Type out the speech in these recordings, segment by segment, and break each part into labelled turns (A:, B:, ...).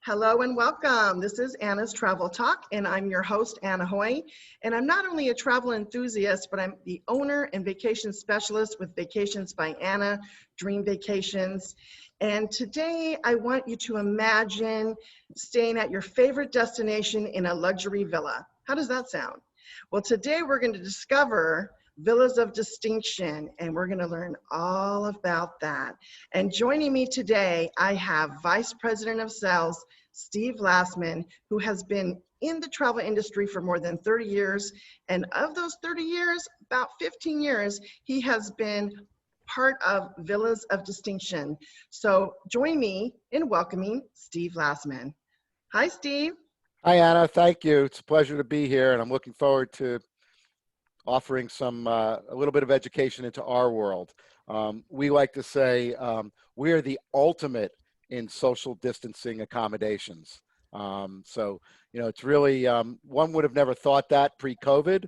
A: Hello and welcome. This is Anna's Travel Talk, and I'm your host, Anna Hoy. And I'm not only a travel enthusiast, but I'm the owner and vacation specialist with Vacations by Anna, Dream Vacations. And today I want you to imagine staying at your favorite destination in a luxury villa. How does that sound? Well, today we're going to discover villas of distinction, and we're going to learn all about that. And joining me today, I have Vice President of Sales, Steve Lassman, who has been in the travel industry for more than 30 years. And of those 30 years, about 15 years, he has been part of Villas of Distinction. So join me in welcoming Steve Lassman. Hi, Steve.
B: Hi, Anna. Thank you. It's a pleasure to be here, and I'm looking forward to offering a little bit of education into our world. We like to say we are the ultimate in social distancing accommodations. It's really, one would have never thought that pre-COVID.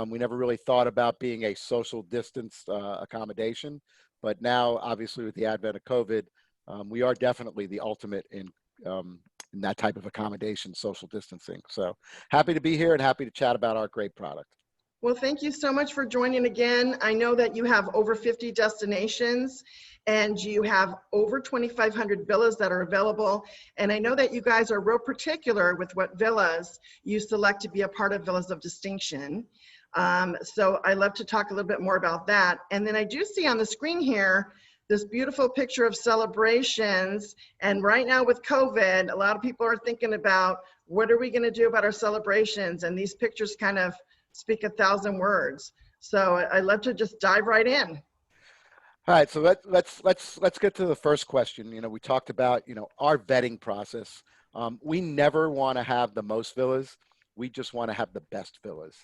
B: We never really thought about being a social distance accommodation, but now, obviously, with the advent of COVID, we are definitely the ultimate in that type of accommodation, social distancing. So happy to be here and happy to chat about our great product.
A: Well, thank you so much for joining again. I know that you have over 50 destinations and you have over 2,500 villas that are available. And I know that you guys are real particular with what villas you select to be a part of Villas of Distinction. So I'd love to talk a little bit more about that. And then I do see on the screen here this beautiful picture of celebrations. And right now with COVID, a lot of people are thinking about what are we going to do about our celebrations? And these pictures kind of speak 1,000 words. So I'd love to just dive right in.
B: All right, so let's get to the first question. We talked about our vetting process. We never want to have the most villas. We just want to have the best villas.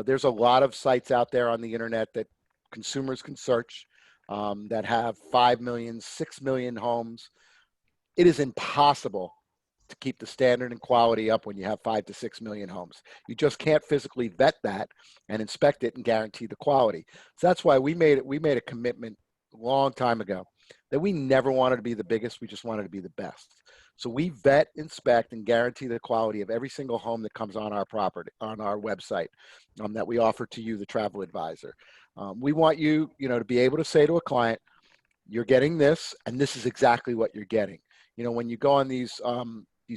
B: There's a lot of sites out there on the internet that consumers can search that have 5 million, 6 million homes. It is impossible to keep the standard and quality up when you have 5 to 6 million homes. You just can't physically vet that and inspect it and guarantee the quality. So that's why we made a commitment a long time ago that we never wanted to be the biggest, we just wanted to be the best. So we vet, inspect, and guarantee the quality of every single home that comes on our property, on our website, that we offer to you, the travel advisor. We want you, to be able to say to a client, you're getting this, and this is exactly what you're getting. When you go on these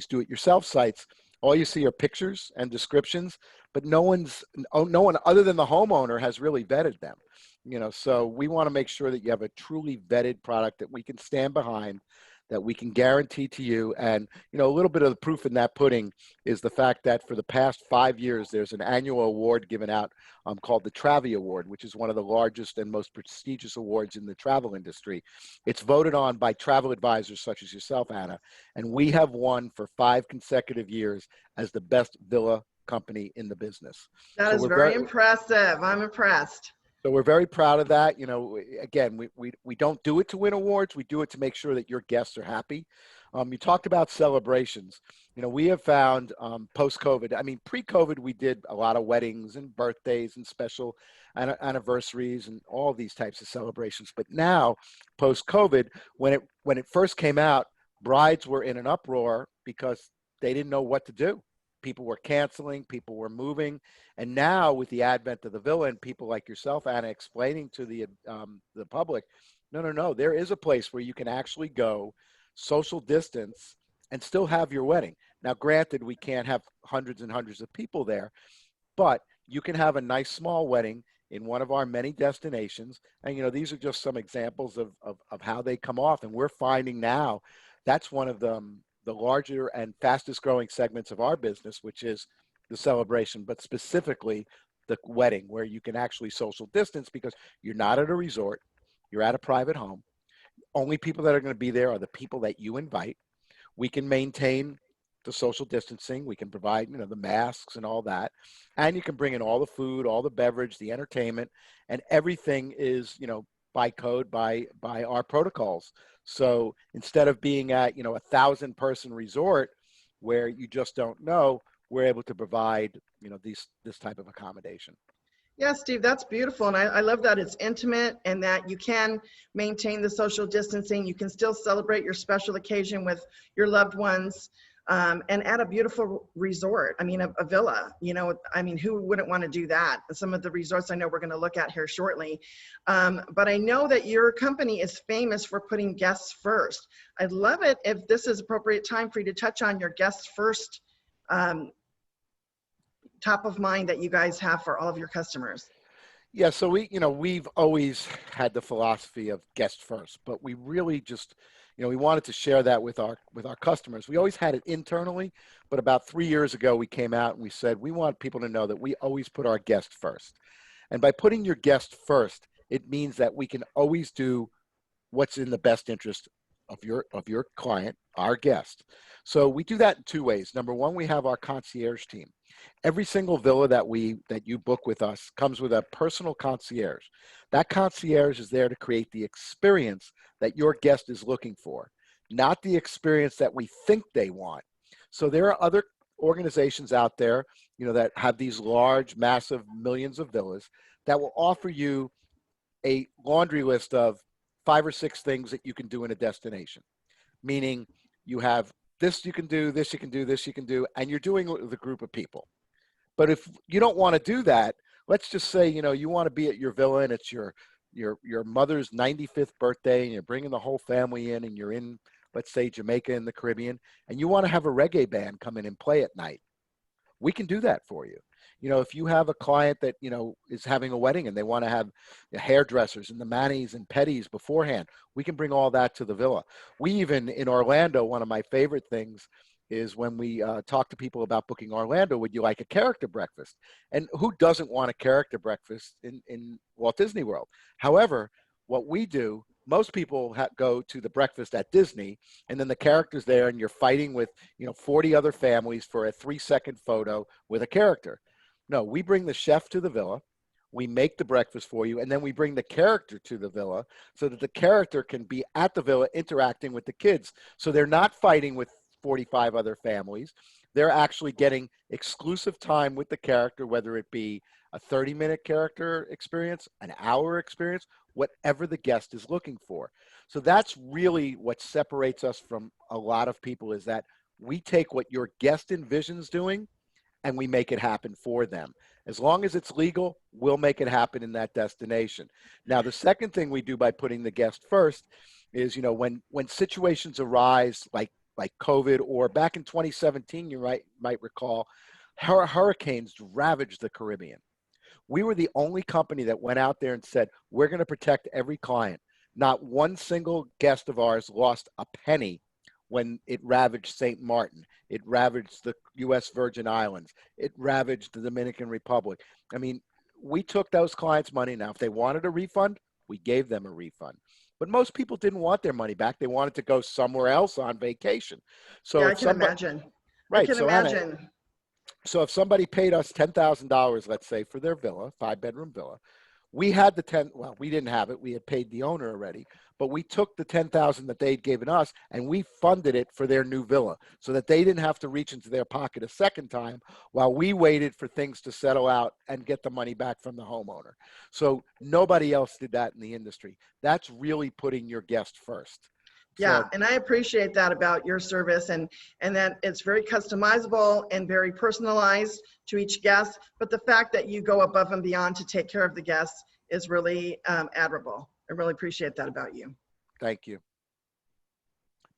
B: do-it-yourself sites, all you see are pictures and descriptions, but no one other than the homeowner has really vetted them. So we want to make sure that you have a truly vetted product that we can stand behind, that we can guarantee to you. And, a little bit of the proof in that pudding is the fact that for the past 5 years, there's an annual award given out called the Travi Award, which is one of the largest and most prestigious awards in the travel industry. It's voted on by travel advisors such as yourself, Anna, and we have won for 5 consecutive years as the best villa company in the business.
A: That is very impressive. I'm impressed.
B: So we're very proud of that. Again, we don't do it to win awards. We do it to make sure that your guests are happy. You talked about celebrations. We have found post-COVID, pre-COVID, we did a lot of weddings and birthdays and special anniversaries and all these types of celebrations. But now, post-COVID, when it first came out, brides were in an uproar because they didn't know what to do. People were canceling, people were moving. And now with the advent of the villa and people like yourself, Anna, explaining to the public, no, there is a place where you can actually go social distance and still have your wedding. Now, granted, we can't have hundreds and hundreds of people there, but you can have a nice small wedding in one of our many destinations. And, these are just some examples of how they come off. And we're finding now that's one of the larger and fastest growing segments of our business, which is the celebration, but specifically the wedding, where you can actually social distance because you're not at a resort, you're at a private home. Only people that are going to be there are the people that you invite. We can maintain the social distancing. We can provide, the masks and all that. And you can bring in all the food, all the beverage, the entertainment, and everything is, by code, by our protocols. So instead of being at, 1,000-person resort where you just don't know, we're able to provide, this type of accommodation.
A: Yeah, Steve, that's beautiful. And I love that it's intimate and that you can maintain the social distancing. You can still celebrate your special occasion with your loved ones, and at a beautiful resort. I mean, a villa, I mean, who wouldn't want to do that? Some of the resorts I know we're going to look at here shortly. But I know that your company is famous for putting guests first. I'd love it if this is appropriate time for you to touch on your guests first, um, top of mind that you guys have for all of your customers.
B: Yeah, so we've always had the philosophy of guest first, but we really just, we wanted to share that with our customers. We always had it internally, but about 3 years ago, we came out and we said we want people to know that we always put our guest first. And by putting your guest first, it means that we can always do what's in the best interest of your client, our guest. So we do that in two ways. Number one, we have our concierge team. Every single villa that you book with us comes with a personal concierge. That concierge is there to create the experience that your guest is looking for, not the experience that we think they want. So there are other organizations out there, that have these large, massive millions of villas that will offer you a laundry list of 5 or 6 things that you can do in a destination, meaning you have this you can do, this you can do, this you can do, and you're doing it with a group of people. But if you don't want to do that, let's just say, you want to be at your villa and it's your mother's 95th birthday and you're bringing the whole family in and you're in, let's say, Jamaica in the Caribbean, and you want to have a reggae band come in and play at night. We can do that for you. If you have a client that, is having a wedding and they want to have the hairdressers and the manis and pedis beforehand, we can bring all that to the villa. We even, in Orlando, one of my favorite things is when we talk to people about booking Orlando, would you like a character breakfast? And who doesn't want a character breakfast in Walt Disney World? However, what we do, most people go to the breakfast at Disney, and then the character's there, and you're fighting with 40 other families for a 3-second photo with a character. No, we bring the chef to the villa, we make the breakfast for you, and then we bring the character to the villa so that the character can be at the villa interacting with the kids. So they're not fighting with 45 other families. They're actually getting exclusive time with the character, whether it be a 30-minute character experience, an hour experience, whatever the guest is looking for. So that's really what separates us from a lot of people, is that we take what your guest envisions doing and we make it happen for them. As long as it's legal, we'll make it happen in that destination. Now, the second thing we do by putting the guest first is, when situations arise like COVID, or back in 2017, you might recall, hurricanes ravaged the Caribbean. We were the only company that went out there and said, we're going to protect every client. Not one single guest of ours lost a penny when it ravaged St. Martin. It ravaged the U.S. Virgin Islands. It ravaged the Dominican Republic. I mean, we took those clients' money. Now, if they wanted a refund, we gave them a refund. But most people didn't want their money back. They wanted to go somewhere else on vacation. So
A: Yeah, I
B: if
A: can
B: somebody,
A: imagine. I
B: right,
A: can
B: so Anna,
A: imagine.
B: so if somebody paid us $10,000, let's say, for their villa, 5-bedroom villa, we had the 10, well, we didn't have it. We had paid the owner already, but we took the 10,000 that they'd given us and we funded it for their new villa so that they didn't have to reach into their pocket a second time while we waited for things to settle out and get the money back from the homeowner. So nobody else did that in the industry. That's really putting your guest first.
A: Yeah,
B: So
A: and I appreciate that about your service, and that it's very customizable and very personalized to each guest. But the fact that you go above and beyond to take care of the guests is really admirable. I really appreciate that about you.
B: thank you.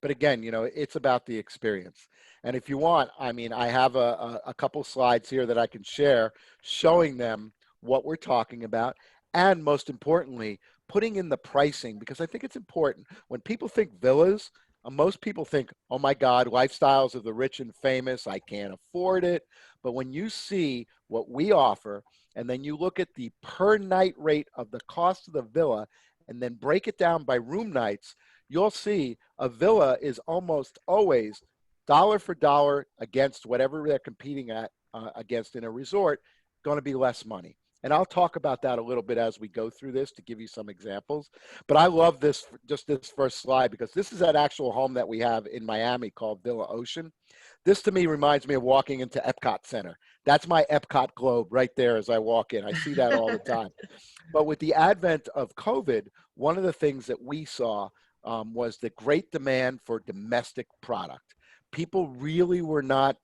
B: But again, it's about the experience. And if you want, I mean, I have a couple slides here that I can share showing them what we're talking about. And most importantly, putting in the pricing, because I think it's important. When people think villas, most people think, oh my God, lifestyles of the rich and famous, I can't afford it. But when you see what we offer, and then you look at the per night rate of the cost of the villa, and then break it down by room nights, you'll see a villa is almost always dollar for dollar against whatever they're competing at against in a resort, going to be less money. And I'll talk about that a little bit as we go through this to give you some examples. But I love this, just this first slide, because this is that actual home that we have in Miami called Villa Ocean. This to me reminds me of walking into Epcot Center. That's my Epcot globe right there as I walk in. I see that all the time. But with the advent of COVID, one of the things that we saw was the great demand for domestic product. People really were not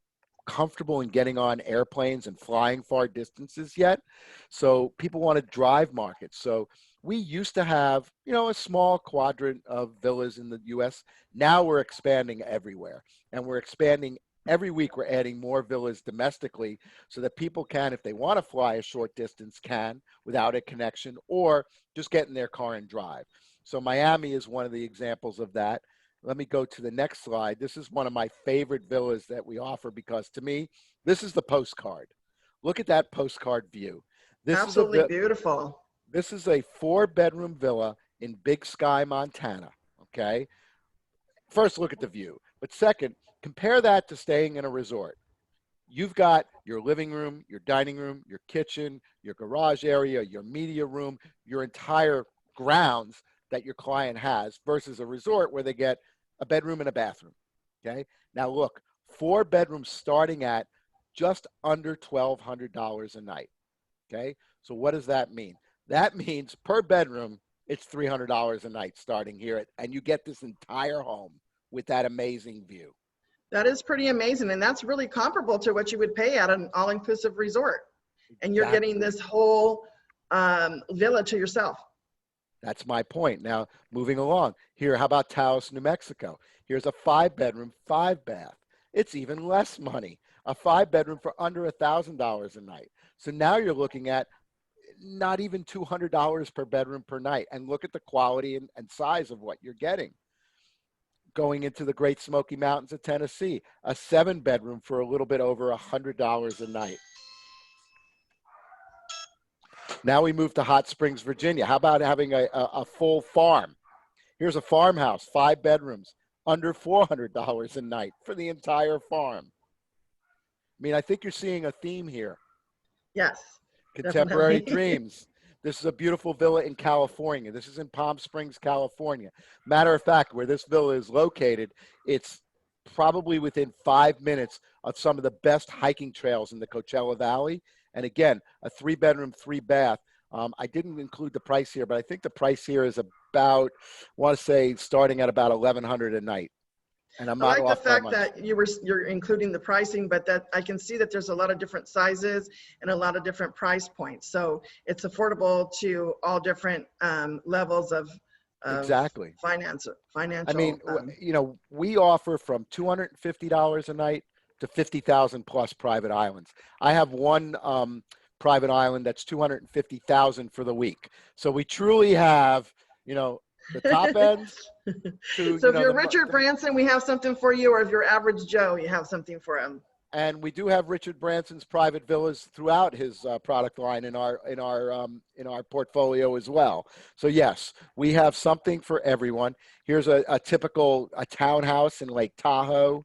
B: comfortable in getting on airplanes and flying far distances yet. So people want to drive markets. So we used to have, a small quadrant of villas in the US. Now we're expanding everywhere, and we're expanding every week. We're adding more villas domestically so that people can, if they want to fly a short distance, can without a connection, or just get in their car and drive. So Miami is one of the examples of that. Let me go to the next slide. This is one of my favorite villas that we offer because to me, this is the postcard. Look at that postcard view. This is
A: Absolutely beautiful.
B: this is a 4-bedroom villa in Big Sky, Montana. Okay. First, look at the view. But second, compare that to staying in a resort. You've got your living room, your dining room, your kitchen, your garage area, your media room, your entire grounds that your client has versus a resort where they get a bedroom and a bathroom. Okay. Now look, 4 bedrooms starting at just under $1,200 a night. Okay. So what does that mean? That means per bedroom, it's $300 a night starting here. And you get this entire home with that amazing view.
A: That is pretty amazing. And that's really comparable to what you would pay at an all-inclusive resort. And you're getting this whole villa to yourself.
B: That's my point. Now, moving along here, how about Taos, New Mexico? Here's a 5-bedroom, 5-bath. It's even less money. A 5-bedroom for under $1,000 a night. So now you're looking at not even $200 per bedroom per night. And look at the quality and size of what you're getting. Going into the Great Smoky Mountains of Tennessee, a 7-bedroom for a little bit over $100 a night. Now we move to Hot Springs, Virginia. How about having a full farm? Here's a farmhouse, 5 bedrooms, under $400 a night for the entire farm. I mean, I think you're seeing a theme here.
A: Yes.
B: Contemporary
A: Definitely.
B: dreams. This is a beautiful villa in California. This is in Palm Springs, California. Matter of fact, where this villa is located, it's probably within 5 minutes of some of the best hiking trails in the Coachella Valley. And again, a 3-bedroom, 3-bath. I didn't include the price here, but I think the price here is about, I want to say, starting at about $1,100 a night. And I'm not
A: I like the
B: off by
A: fact
B: much.
A: that you're including the pricing, but that I can see that there's a lot of different sizes and a lot of different price points. So it's affordable to all different levels of
B: Exactly.
A: financial.
B: I mean, we offer from $250 a night to 50,000 plus private islands. I have one private island that's 250,000 for the week. So we truly have, the top ends. To,
A: So if you're Richard Branson, we have something for you, or if you're average Joe, you have something for him.
B: And we do have Richard Branson's private villas throughout his product line in our portfolio as well. So yes, we have something for everyone. Here's a typical townhouse in Lake Tahoe.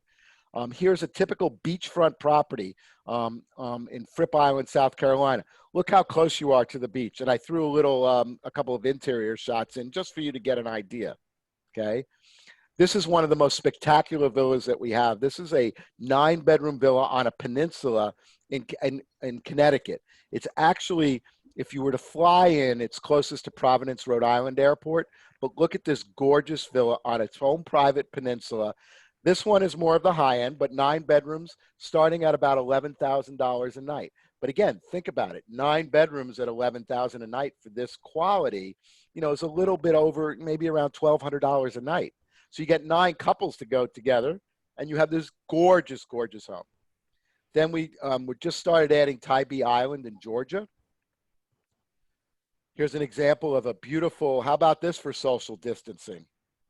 B: Here's a typical beachfront property in Fripp Island, South Carolina. Look how close you are to the beach. And I threw a couple of interior shots in just for you to get an idea. Okay. This is one of the most spectacular villas that we have. This is a 9-bedroom villa on a peninsula in Connecticut. It's actually, if you were to fly in, it's closest to Providence, Rhode Island Airport. But look at this gorgeous villa on its own private peninsula. This one is more of the high end, but 9 bedrooms starting at about $11,000 a night. But again, think about it. 9 bedrooms at $11,000 a night for this quality, is a little bit over, maybe around $1,200 a night. So you get 9 couples to go together, and you have this gorgeous, gorgeous home. Then we just started adding Tybee Island in Georgia. Here's an example of a beautiful, how about this for social distancing?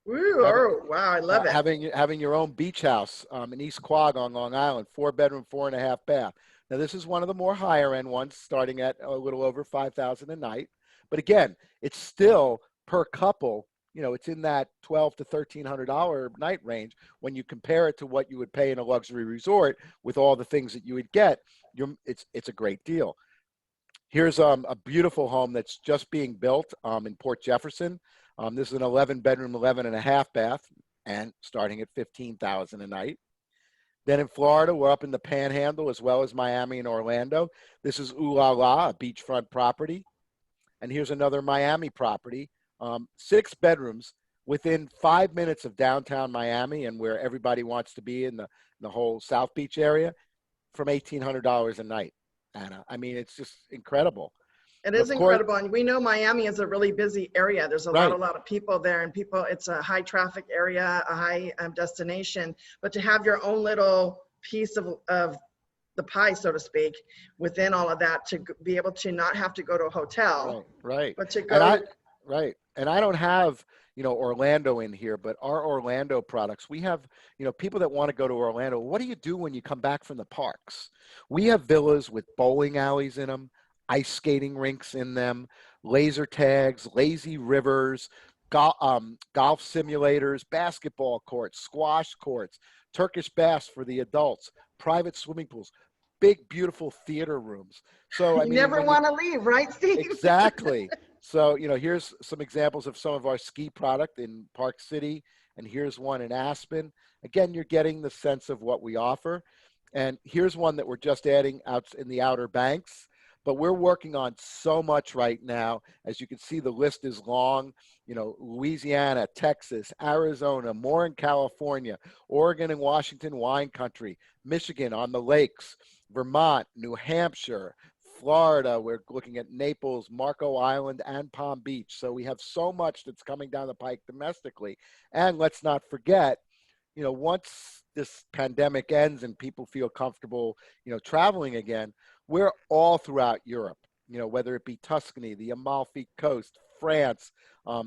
A: Ooh, wow, I love it.
B: Having your own beach house in East Quogue on Long Island, 4-bedroom, 4.5 bath. Now, this is one of the more higher end ones, starting at a little over $5,000 a night. But again, it's still per couple, it's in that $1,200 to $1,300 night range. When you compare it to what you would pay in a luxury resort with all the things that you would get, it's a great deal. Here's a beautiful home that's just being built in Port Jefferson. This is an 11-bedroom, 11.5 bath, and starting at $15,000 a night. Then in Florida, we're up in the Panhandle as well as Miami and Orlando. This is Ooh La La, a beachfront property. And here's another Miami property, 6 bedrooms within 5 minutes of downtown Miami and where everybody wants to be in the whole South Beach area from $1,800 a night, Anna. I mean, it's just incredible.
A: It
B: And
A: is
B: of course,
A: incredible. And we know Miami is a really busy area. There's a
B: right,
A: lot of people there, and people, it's a high traffic area, a high destination. But to have your own little piece of the pie, so to speak, within all of that, to be able to not have to go to a hotel,
B: right, right.
A: but to
B: And
A: go
B: I,
A: to,
B: right. And I don't have, Orlando in here, but our Orlando products, we have, people that want to go to Orlando. What do you do when you come back from the parks? We have villas with bowling alleys in them, ice skating rinks in them, laser tags, lazy rivers, golf simulators, basketball courts, squash courts, Turkish baths for the adults, private swimming pools, big, beautiful theater rooms. So, I
A: you
B: mean,
A: never
B: when you
A: want to leave, right, Steve?
B: exactly. So, here's some examples of some of our ski product in Park City, and here's one in Aspen. Again, you're getting the sense of what we offer. And here's one that we're just adding out in the Outer Banks, but we're working on so much right now. As you can see, the list is long. Louisiana, Texas, Arizona, more in California, Oregon and Washington wine country, Michigan on the lakes, Vermont, New Hampshire, Florida, we're looking at Naples, Marco Island, and Palm Beach. So we have so much that's coming down the pike domestically. And let's not forget, once this pandemic ends and people feel comfortable, traveling again, we're all throughout Europe, whether it be Tuscany, the Amalfi Coast, France,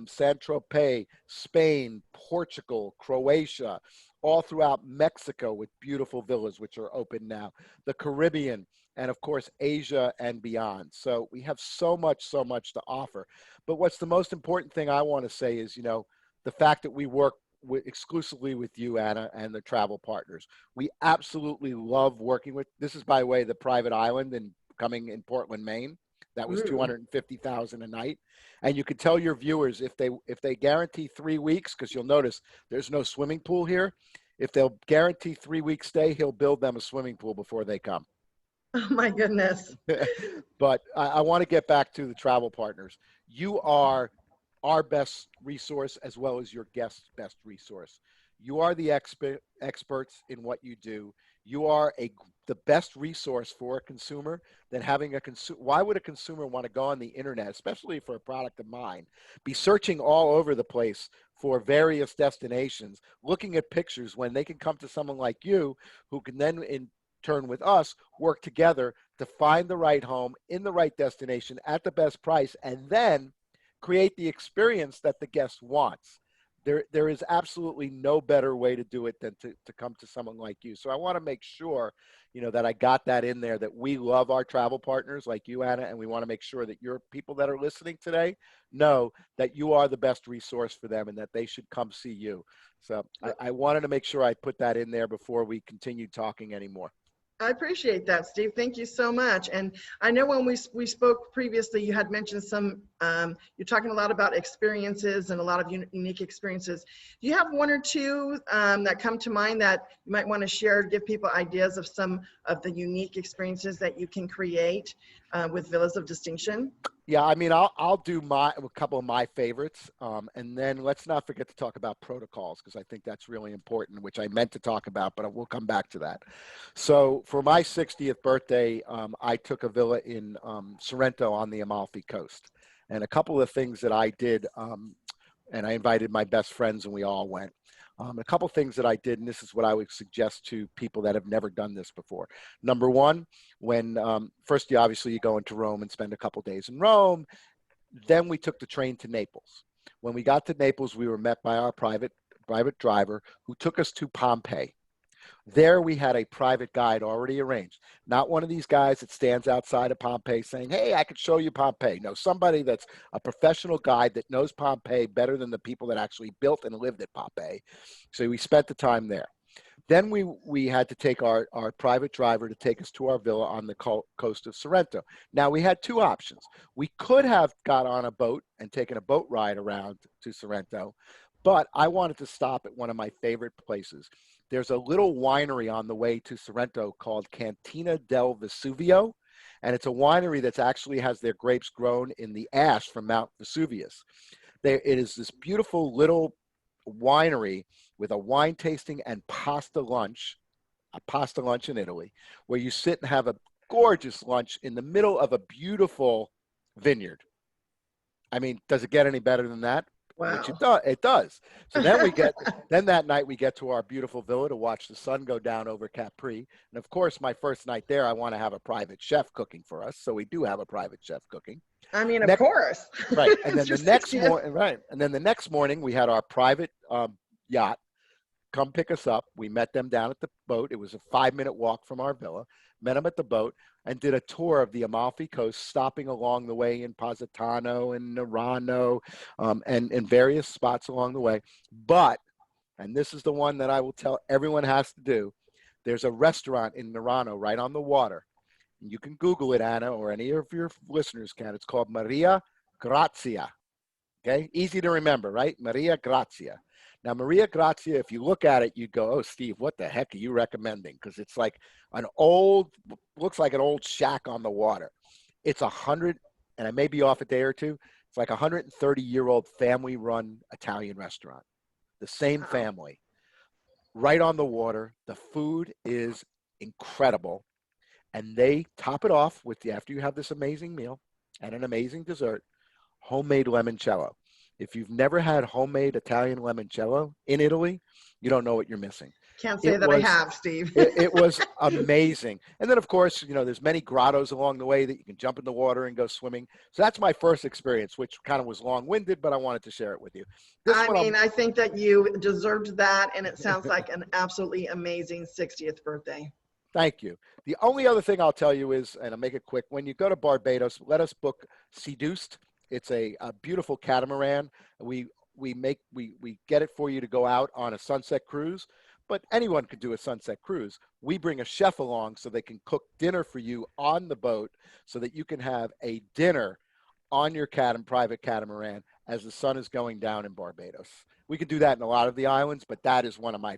B: Saint-Tropez, Spain, Portugal, Croatia, all throughout Mexico with beautiful villas, which are open now, the Caribbean, and of course, Asia and beyond. So we have so much to offer. But what's the most important thing I want to say is, the fact that we work exclusively with you, Anna, and the travel partners. We absolutely love working with, this is by the way, the private island and coming in Portland, Maine. That was
A: Ooh.
B: 250,000 a night. And you can tell your viewers if they guarantee 3 weeks, because you'll notice there's no swimming pool here. If they'll guarantee 3 weeks stay, he'll build them a swimming pool before they come.
A: Oh my goodness.
B: But I want to get back to the travel partners. You are our best resource as well as your guest's best resource. You are the experts in what you do. You are the best resource for a consumer than having a consumer. Why would a consumer want to go on the internet, especially for a product of mine, be searching all over the place for various destinations, looking at pictures when they can come to someone like you who can then in turn with us work together to find the right home in the right destination at the best price and then create the experience that the guest wants. There is absolutely no better way to do it than to come to someone like you. So I want to make sure, that I got that in there, that we love our travel partners like you, Anna, and we want to make sure that your people that are listening today know that you are the best resource for them and that they should come see you. So I wanted to make sure I put that in there before we continue talking anymore.
A: I appreciate that, Steve. Thank you so much. And I know when we spoke previously, you had mentioned some, you're talking a lot about experiences and a lot of unique experiences. Do you have one or two that come to mind that you might want to share, give people ideas of some of the unique experiences that you can create with Villas of Distinction?
B: Yeah, I mean, I'll do a couple of my favorites, and then let's not forget to talk about protocols because I think that's really important, which I meant to talk about, but we'll come back to that. So for my 60th birthday, I took a villa in Sorrento on the Amalfi Coast, and a couple of things that I did, and I invited my best friends, and we all went. A couple things that I did, and this is what I would suggest to people that have never done this before. Number one, when first you go into Rome and spend a couple days in Rome. Then we took the train to Naples. When we got to Naples, we were met by our private driver who took us to Pompeii. There we had a private guide already arranged. Not one of these guys that stands outside of Pompeii saying, hey, I could show you Pompeii. No, somebody that's a professional guide that knows Pompeii better than the people that actually built and lived at Pompeii. So we spent the time there. Then we had to take our private driver to take us to our villa on the coast of Sorrento. Now, we had two options. We could have got on a boat and taken a boat ride around to Sorrento, but I wanted to stop at one of my favorite places. there's a little winery on the way to Sorrento called Cantina del Vesuvio. And it's a winery that's actually has their grapes grown in the ash from Mount Vesuvius. It is this beautiful little winery with a wine tasting and a pasta lunch in Italy, where you sit and have a gorgeous lunch in the middle of a beautiful vineyard. I mean, does it get any better than that? Which
A: Wow.
B: it does. So then that night we get to our beautiful villa to watch the sun go down over Capri. And of course, my first night there, I want to have a private chef cooking for us. So we do have a private chef cooking.
A: I mean, of course.
B: Right. And then
A: It's your 60th.
B: the next morning we had our private yacht come pick us up. We met them down at the boat. It was a 5-minute walk from our villa. Met them at the boat and did a tour of the Amalfi Coast, stopping along the way in Positano and Nerano, and in various spots along the way. But, and this is the one that I will tell everyone has to do, there's a restaurant in Nerano right on the water. You can Google it, Anna, or any of your listeners can. It's called Maria Grazia. Okay, easy to remember, right? Maria Grazia. Now, Maria Grazia, if you look at it, you go, oh, Steve, what the heck are you recommending? Because it's like looks like an old shack on the water. It's 100, and I may be off a day or two. It's like 130-year-old family-run Italian restaurant. The same family, right on the water. The food is incredible. And they top it off with after you have this amazing meal and an amazing dessert, homemade limoncello. If you've never had homemade Italian limoncello in Italy, you don't know what you're missing.
A: Can't say that I have, Steve.
B: it was amazing. And then, of course, there's many grottos along the way that you can jump in the water and go swimming. So that's my first experience, which kind of was long-winded, but I wanted to share it with you.
A: I think that you deserved that, and it sounds like an absolutely amazing 60th birthday.
B: Thank you. The only other thing I'll tell you is, and I'll make it quick, when you go to Barbados, let us book Seduced. It's a beautiful catamaran. We get it for you to go out on a sunset cruise, but anyone could do a sunset cruise. We bring a chef along so they can cook dinner for you on the boat so that you can have a dinner on your private catamaran as the sun is going down in Barbados. We could do that in a lot of the islands, but that is one of my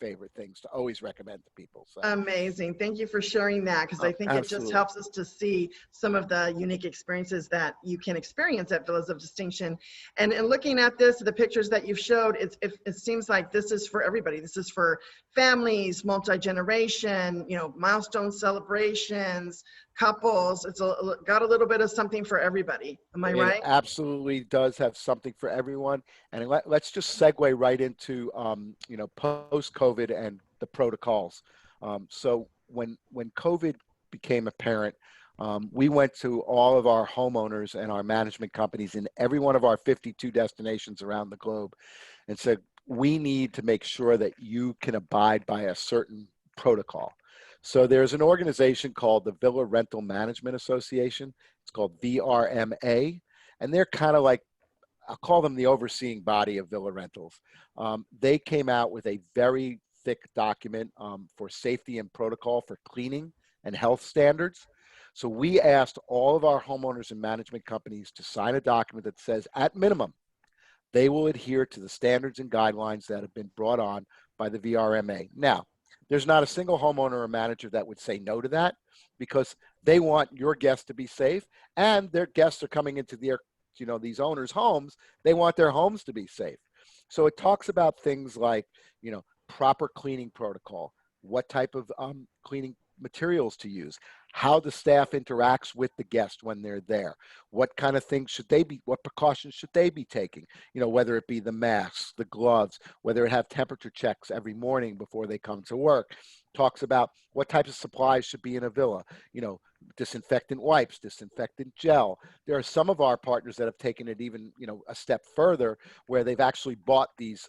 B: favorite things to always recommend to people. So.
A: Amazing. Thank you for sharing that, because I think
B: Absolutely.
A: It just helps us to see some of the unique experiences that you can experience at Villas of Distinction. And in looking at this, the pictures that you've showed, it seems like this is for everybody. This is for families, multi-generation, milestone celebrations, couples. It's got a little bit of something for everybody. Am I right?
B: It absolutely does have something for everyone. And let's just segue right into, post-COVID and the protocols. So when COVID became apparent, we went to all of our homeowners and our management companies in every one of our 52 destinations around the globe and said, we need to make sure that you can abide by a certain protocol. So there's an organization called the Villa Rental Management Association. It's called VRMA, and they're kind of like, I'll call them the overseeing body of villa rentals. They came out with a very thick document for safety and protocol for cleaning and health standards. So we asked all of our homeowners and management companies to sign a document that says, at minimum, they will adhere to the standards and guidelines that have been brought on by the VRMA. Now, there's not a single homeowner or manager that would say no to that, because they want your guests to be safe, and their guests are coming into these owners' homes. They want their homes to be safe. So it talks about things like, proper cleaning protocol, what type of cleaning materials to use, how the staff interacts with the guest when they're there, what kind of things what precautions should they be taking, whether it be the masks, the gloves, whether it have temperature checks every morning before they come to work. Talks about what types of supplies should be in a villa, disinfectant wipes, disinfectant gel. There are some of our partners that have taken it even, a step further, where they've actually bought these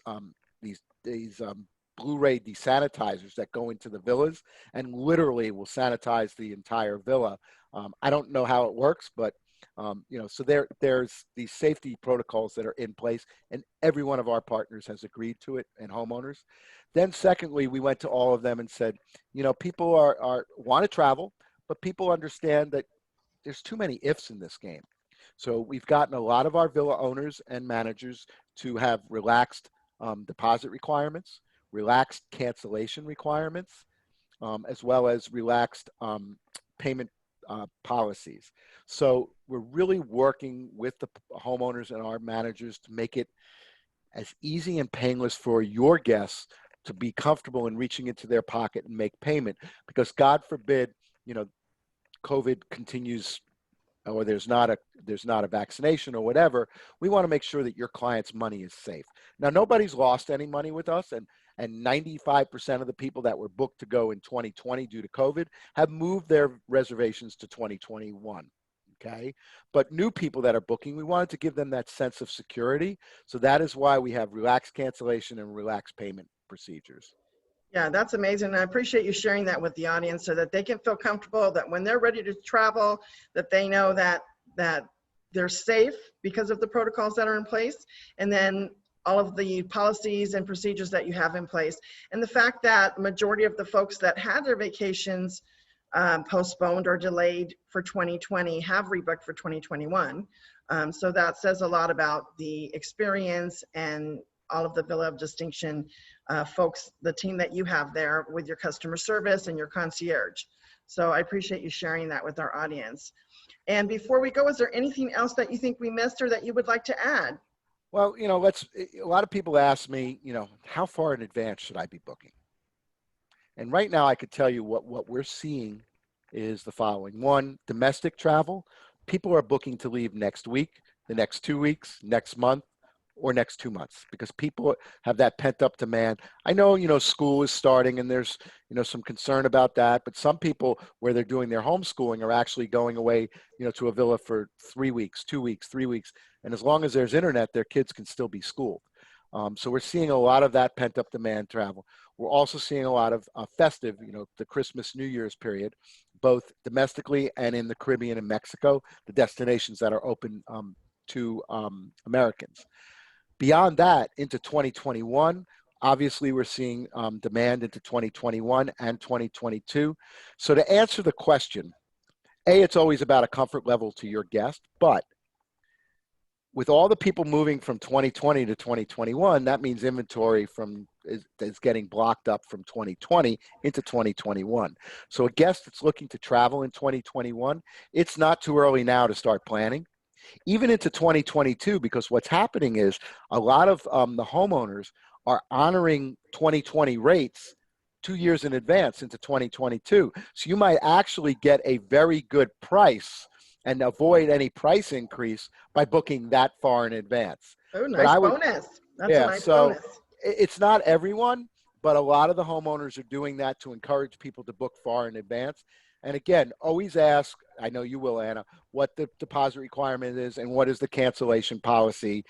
B: Blu-ray desanitizers that go into the villas and literally will sanitize the entire villa. I don't know how it works, but so there's these safety protocols that are in place, and every one of our partners has agreed to it, and homeowners. Then secondly, we went to all of them and said, people want to travel, but people understand that there's too many ifs in this game. So we've gotten a lot of our villa owners and managers to have relaxed deposit requirements. relaxed cancellation requirements, as well as relaxed payment policies. So we're really working with the homeowners and our managers to make it as easy and painless for your guests to be comfortable in reaching into their pocket and make payment, because God forbid, you know, COVID continues, or there's not a vaccination or whatever. We want to make sure that your client's money is safe. Now, nobody's lost any money with us, and 95% of the people that were booked to go in 2020 due to COVID have moved their reservations to 2021. Okay, but new people that are booking, we wanted to give them that sense of security. So that is why we have relaxed cancellation and relaxed payment procedures.
A: Yeah, that's amazing. I appreciate you sharing that with the audience so that they can feel comfortable that when they're ready to travel, that they know that they're safe because of the protocols that are in place, and then all of the policies and procedures that you have in place. And the fact that majority of the folks that had their vacations postponed or delayed for 2020 have rebooked for 2021. So that says a lot about the experience and all of the Villa of Distinction folks, the team that you have there with your customer service and your concierge. So I appreciate you sharing that with our audience. And before we go, is there anything else that you think we missed or that you would like to add?
B: Well, a lot of people ask me, how far in advance should I be booking? And right now I could tell you what we're seeing is the following. One, domestic travel. People are booking to leave next week, the next 2 weeks, next month, or next 2 months, because people have that pent up demand. I know, school is starting and there's, some concern about that, but some people where they're doing their homeschooling are actually going away, to a villa for 3 weeks, 2 weeks, 3 weeks. And as long as there's internet, their kids can still be schooled. So we're seeing a lot of that pent up demand travel. We're also seeing a lot of festive, the Christmas, New Year's period, both domestically and in the Caribbean and Mexico, the destinations that are open to Americans. Beyond that, into 2021, obviously we're seeing demand into 2021 and 2022. So to answer the question, it's always about a comfort level to your guest, but with all the people moving from 2020 to 2021, that means inventory is getting blocked up from 2020 into 2021. So a guest that's looking to travel in 2021, it's not too early now to start planning. Even into 2022, because what's happening is a lot of the homeowners are honoring 2020 rates 2 years in advance into 2022. So you might actually get a very good price and avoid any price increase by booking that far in advance.
A: Oh, nice bonus. That's a nice bonus.
B: It's not everyone, but a lot of the homeowners are doing that to encourage people to book far in advance. And again, always ask, I know you will, Anna, what the deposit requirement is and what is the cancellation policy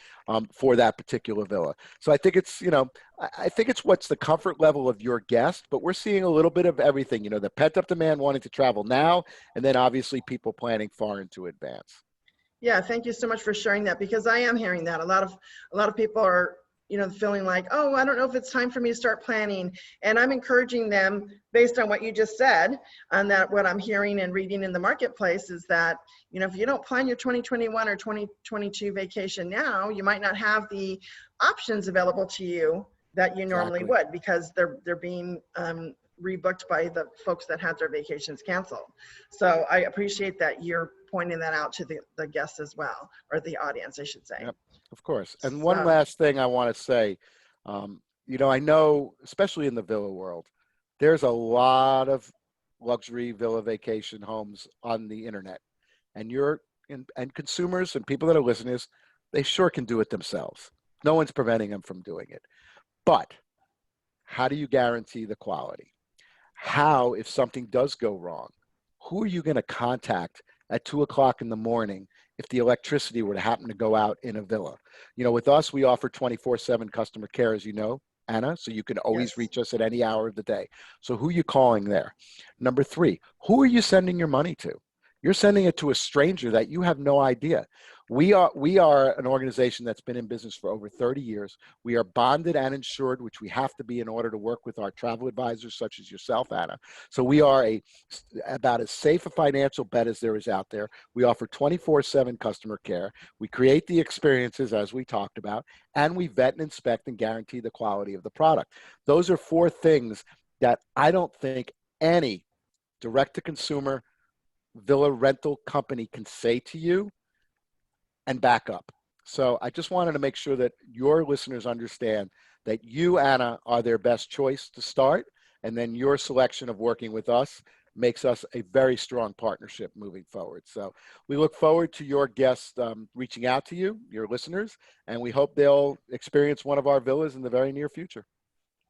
B: for that particular villa. So I think it's what's the comfort level of your guest, but we're seeing a little bit of everything, the pent up demand wanting to travel now, and then obviously people planning far into advance.
A: Yeah, thank you so much for sharing that, because I am hearing that a lot of people are feeling like, oh, I don't know if it's time for me to start planning. And I'm encouraging them based on what you just said, and that what I'm hearing and reading in the marketplace is that, if you don't plan your 2021 or 2022 vacation now, you might not have the options available to you that you normally would, because they're being rebooked by the folks that had their vacations canceled. So I appreciate that you're pointing that out to the guests as well, or the audience, I should say.
B: Yep. Of course. And one last thing I want to say, I know, especially in the villa world, there's a lot of luxury villa vacation homes on the internet, and and consumers and people that are listening, they sure can do it themselves. No one's preventing them from doing it. But how do you guarantee the quality? How, if something does go wrong, who are you going to contact at 2 o'clock in the morning if the electricity were to happen to go out in a villa? With us, we offer 24/7 customer care, as you know, Anna, so you can always reach us at any hour of the day. So who are you calling there? Number 3, who are you sending your money to? You're sending it to a stranger that you have no idea. We are an organization that's been in business for over 30 years. We are bonded and insured, which we have to be in order to work with our travel advisors, such as yourself, Anna. So we are about as safe a financial bet as there is out there. We offer 24/7 customer care. We create the experiences as we talked about, and we vet and inspect and guarantee the quality of the product. Those are four things that I don't think any direct-to-consumer villa rental company can say to you and back up. So I just wanted to make sure that your listeners understand that you, Anna, are their best choice to start, and then your selection of working with us makes us a very strong partnership moving forward. So we look forward to your guests reaching out to you, your listeners, and we hope they'll experience one of our villas in the very near future.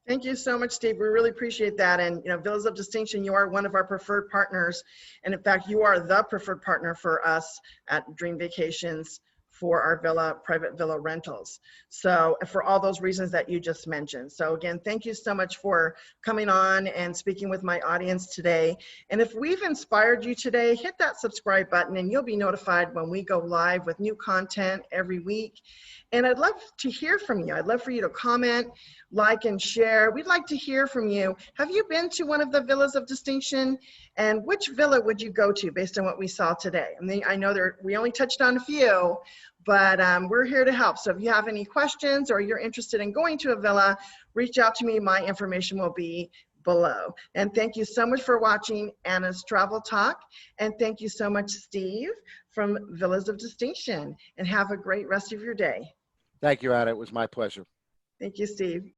A: Thank you so much, Steve. We really appreciate that. And, Villas of Distinction, you are one of our preferred partners. And in fact, you are the preferred partner for us at Dream Vacations for our private villa rentals. So for all those reasons that you just mentioned. So again, thank you so much for coming on and speaking with my audience today. And if we've inspired you today, hit that subscribe button and you'll be notified when we go live with new content every week. And I'd love to hear from you. I'd love for you to comment, like, and share. We'd like to hear from you. Have you been to one of the Villas of Distinction? And which villa would you go to based on what we saw today? I mean, I know we only touched on a few, but we're here to help. So if you have any questions or you're interested in going to a villa, reach out to me. My information will be below. And thank you so much for watching Anna's Travel Talk. And thank you so much, Steve, from Villas of Distinction. And have a great rest of your day.
B: Thank you, Anna. It was my pleasure.
A: Thank you, Steve.